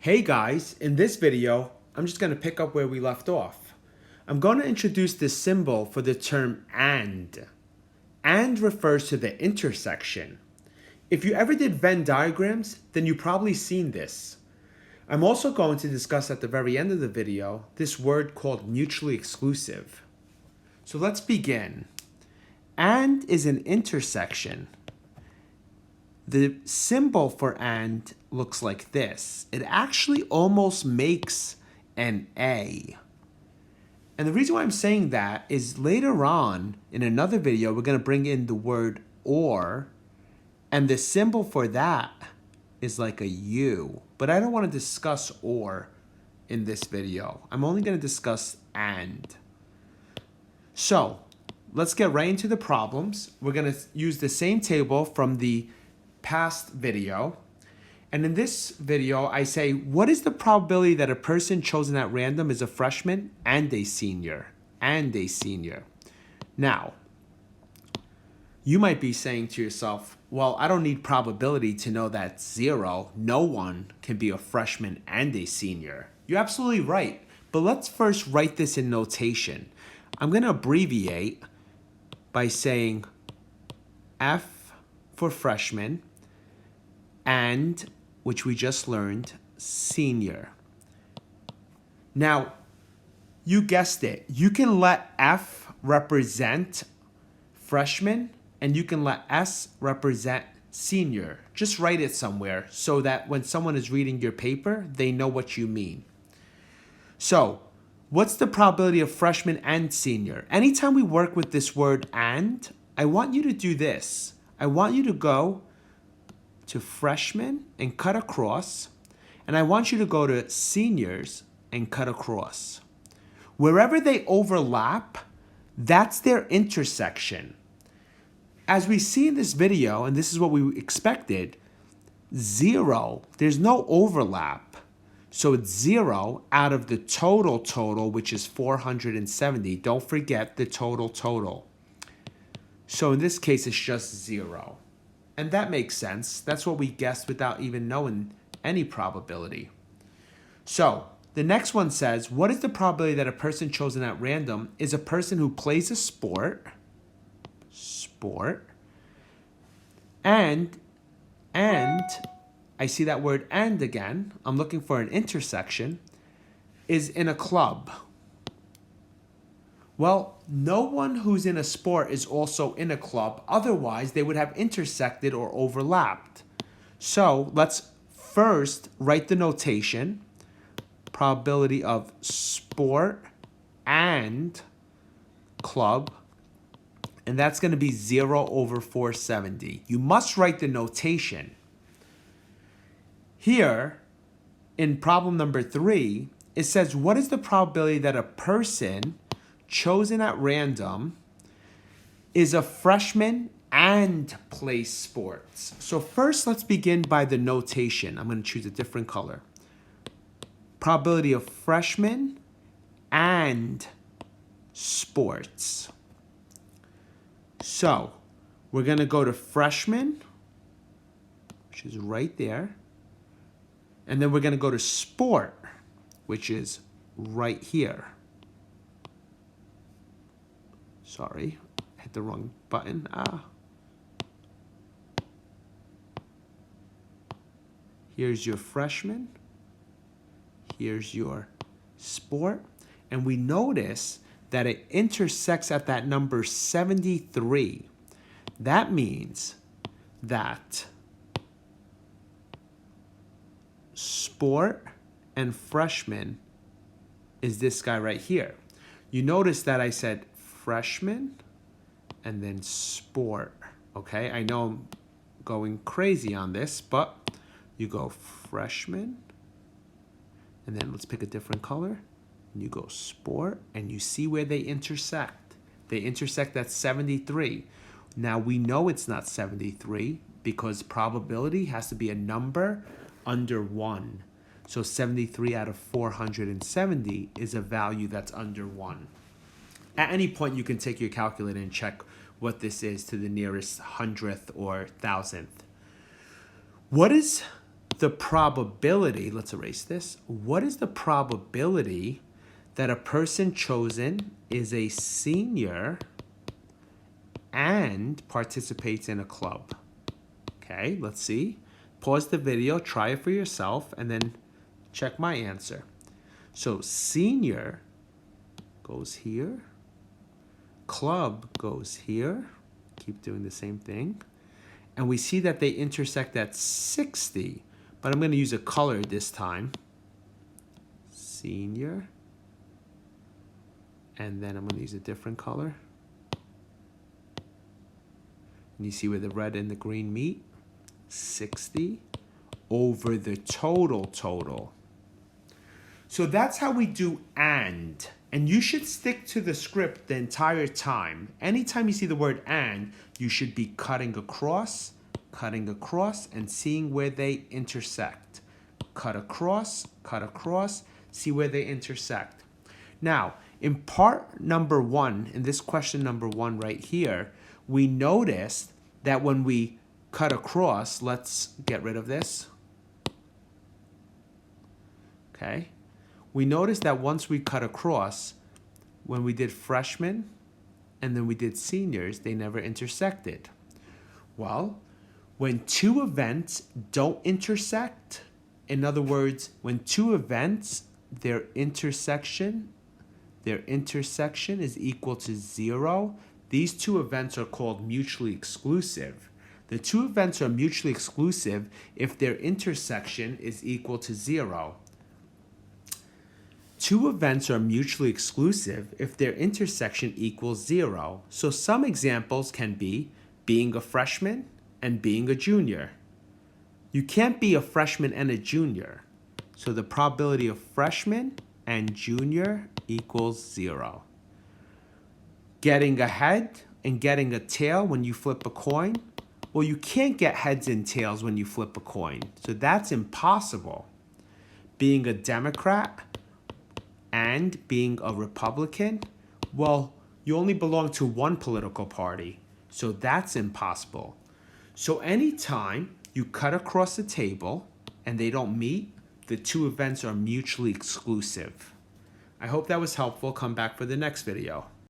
Hey guys, in this video, I'm just going to pick up where we left off. I'm going to introduce the symbol for the term and. And refers to the intersection. If you ever did Venn diagrams, then you've probably seen this. I'm also going to discuss at the very end of the video this word called mutually exclusive. So let's begin. And is an intersection. The symbol for and looks like this. It actually almost makes an A. And the reason why I'm saying that is later on in another video, we're going to bring in the word or, and the symbol for that is like a U. But I don't want to discuss or in this video. I'm only going to discuss and. So let's get right into the problems. We're going to use the same table from the past video. And in this video, I say, what is the probability that a person chosen at random is a freshman and a senior? And a senior. Now, you might be saying to yourself, well, I don't need probability to know that zero. No one can be a freshman and a senior. You're absolutely right. But let's first write this in notation. I'm going to abbreviate by saying F for freshman and, which we just learned, senior. Now, you guessed it. You can let F represent freshman and you can let S represent senior. Just write it somewhere so that when someone is reading your paper, they know what you mean. So, what's the probability of freshman and senior? Anytime we work with this word and, I want you to do this. I want you to go to freshmen and cut across, and I want you to go to seniors and cut across. Wherever they overlap, that's their intersection. As we see in this video, and this is what we expected, zero, there's no overlap. So it's zero out of the total, which is 470. Don't forget the total. So in this case, it's just zero. And that makes sense. That's what we guessed without even knowing any probability. So the next one says, what is the probability that a person chosen at random is a person who plays a sport, and I see that word and again, I'm looking for an intersection, is in a club. Well, no one who's in a sport is also in a club. Otherwise, they would have intersected or overlapped. So let's first write the notation. Probability of sport and club. And that's going to be 0 over 470. You must write the notation. Here, in problem number 3, it says, what is the probability that a person chosen at random is a freshman and plays sports? So first, let's begin by the notation. I'm going to choose a different color. Probability of freshman and sports. So we're going to go to freshman, which is right there. And then we're going to go to sport, which is right here. Sorry, hit the wrong button. Here's your freshman. Here's your sport. And we notice that it intersects at that number 73. That means that sport and freshman is this guy right here. You notice that I said freshman and then sport. Okay, I know I'm going crazy on this, but you go freshman and then let's pick a different color. And you go sport and you see where they intersect. They intersect at 73. Now we know it's not 73 because probability has to be a number under 1. So 73 out of 470 is a value that's under 1. At any point, you can take your calculator and check what this is to the nearest hundredth or thousandth. What is the probability, let's erase this. What is the probability that a person chosen is a senior and participates in a club? Okay, let's see. Pause the video, try it for yourself, and then check my answer. So senior goes here. Club goes here. Keep doing the same thing. And we see that they intersect at 60, but I'm going to use a color this time. Senior. And then I'm going to use a different color. And you see where the red and the green meet? 60 over the total. So that's how we do and. And you should stick to the script the entire time. Anytime you see the word and, you should be cutting across, and seeing where they intersect. Cut across, see where they intersect. Now, in part number 1, in this question number 1 right here, we noticed that when we cut across, let's get rid of this. Okay. We noticed that once we cut across, when we did freshmen and then we did seniors, they never intersected. Well, when two events don't intersect, in other words, when two events, their intersection is equal to 0, these two events are called mutually exclusive. The two events are mutually exclusive if their intersection is equal to 0. Two events are mutually exclusive if their intersection equals 0. So some examples can be being a freshman and being a junior. You can't be a freshman and a junior. So the probability of freshman and junior equals 0. Getting a head and getting a tail when you flip a coin. Well, you can't get heads and tails when you flip a coin. So that's impossible. Being a Democrat and being a Republican, well, you only belong to one political party, so that's impossible. So anytime you cut across the table and they don't meet, the two events are mutually exclusive. I hope that was helpful. Come back for the next video.